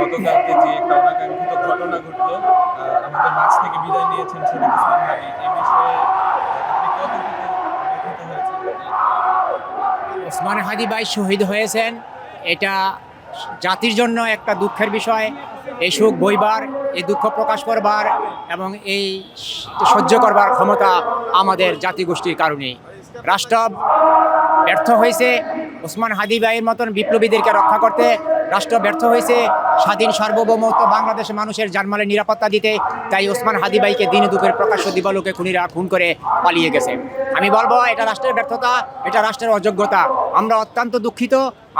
গতকালকে যে একটা অনাকাঙ্ক্ষিত ঘটনা ঘটলো, আমাদের মাঝ থেকে বিদায় নিয়েছেন শরীফ ওসমান হাদি। এই বিষয়ে আপনি কতটুকু ব্যথিত হয়েছেন? ওসমান হাদি ভাই শহীদ হয়েছেন, এটা জাতির জন্য একটা দুঃখের বিষয়। এই সুখ বইবার, এই দুঃখ প্রকাশ করবার এবং এই সহ্য করবার ক্ষমতা আমাদের জাতিগোষ্ঠীর কারণেই। রাষ্ট্র ব্যর্থ হয়েছে ওসমান হাদি ভাইয়ের মতন বিপ্লবীদেরকে রক্ষা করতে। রাষ্ট্র ব্যর্থ হয়েছে স্বাধীন সার্বভৌমত্ব বাংলাদেশের মানুষের জানমালের নিরাপত্তা দিতে। তাই ওসমান হাদি ভাইকে দিনে দুপুরে প্রকাশ্য দিবালোকে খুনিরা খুন করে পালিয়ে গেছে। আমি বলবো এটা রাষ্ট্রের ব্যর্থতা, এটা রাষ্ট্রের অযোগ্যতা। আমরা অত্যন্ত দুঃখিত,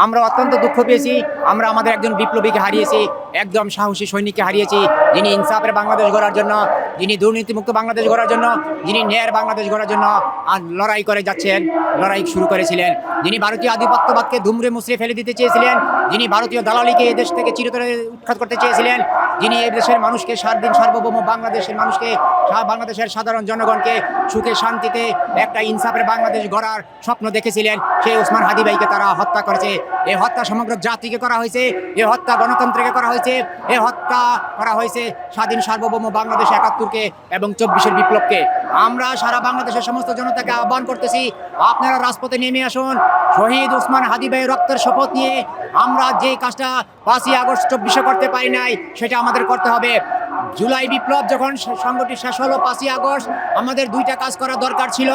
আমরা অত্যন্ত দুঃখ পেয়েছি। আমরা আমাদের একজন বিপ্লবীকে হারিয়েছি, একদম সাহসী সৈনিককে হারিয়েছি, যিনি ইনসাফের বাংলাদেশ গড়ার জন্য, যিনি দুর্নীতিমুক্ত বাংলাদেশ গড়ার জন্য, যিনি ন্যায়ের বাংলাদেশ গড়ার জন্য লড়াই করে যাচ্ছেন, লড়াই শুরু করেছিলেন, যিনি ভারতীয় আধিপত্যবাদকে দুমড়ে মুচড়ে ফেলে দিতে চেয়েছিলেন, যিনি ভারতীয় দালালিকে এই দেশ থেকে চিরতরে উৎখাত করতে চেয়েছিলেন, যিনি এই দেশের মানুষকে স্বাধীন সার্বভৌম বাংলাদেশের মানুষকে, বাংলাদেশের সাধারণ জনগণকে সুখে শান্তিতে একটা ইনসাফের বাংলাদেশ গড়ার স্বপ্ন দেখেছিলেন, সেই ওসমান হাদি ভাইকে তারা হত্যা করেছে। এই হত্যা সমগ্র জাতিকে করা হয়েছে, এই হত্যা গণতন্ত্রকে করা হয়েছে, এই হত্যা করা হয়েছে স্বাধীন সার্বভৌম বাংলাদেশ ৭১-কে এবং ২৪-এর বিপ্লবকে। আমরা সারা বাংলাদেশের সমস্ত জনতাকে আহ্বান করতেছি, আপনারা রাজপথে নেমে আসুন। শহীদ ওসমান হাদি ভাইয়ের রক্তের শপথ নিয়ে আমরা যে কাজটা ৫ই আগস্ট ২৪-এ করতে পারি নাই, সেটা আমাদের করতে হবে। জুলাই বিপ্লব যখন সংগঠন শেষ হলো ৫ই আগস্ট, আমাদের দুইটা কাজ করা দরকার ছিল।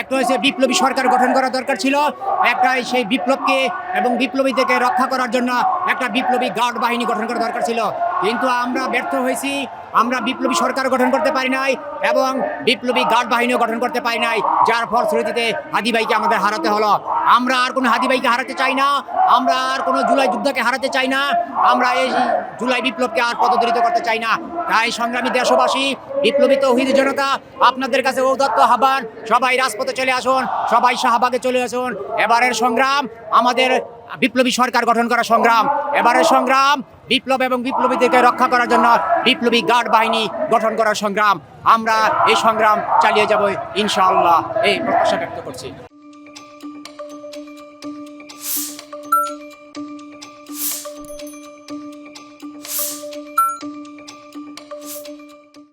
একটা হচ্ছে বিপ্লবী সরকার গঠন করা দরকার ছিল, একটা সেই বিপ্লবকে এবং বিপ্লবীদেরকে রক্ষা করার জন্য একটা বিপ্লবী গার্ড বাহিনী গঠন করা দরকার ছিল। কিন্তু আমরা ব্যর্থ হয়েছি, আমরা বিপ্লবী সরকার গঠন করতে পারি নাই এবং বিপ্লবী গার্ড বাহিনীও গঠন করতে পারি নাই, যার ফলশ্রুতিতে হাদি ভাইকে আমাদের হারাতে হলো। আমরা আর কোনো হাদি ভাইকে হারাতে চাই না, আমরা আর কোনো জুলাই যুদ্ধকে হারাতে চাই না, আমরা এই জুলাই বিপ্লবকে আর পদদলিত করতে চাই না। তাই সংগ্রামী দেশবাসী, বিপ্লবী তৌহিদি জনতা, আপনাদের কাছে ঔদাত্ত আহ্বান, সবাই রাজপথে চলে আসুন, সবাই শাহবাগে চলে আসুন। এবারের সংগ্রাম আমাদের বিপ্লবী সরকার গঠন করা সংগ্রাম, এবারের সংগ্রাম বিপ্লব এবং বিপ্লবীদেরকে রক্ষা করার জন্য বিপ্লবী গার্ড বাহিনী গঠন করার সংগ্রাম। আমরা এই সংগ্রাম চালিয়ে যাব ইনশাআল্লাহ, এই প্রত্যাশা ব্যক্ত করছি।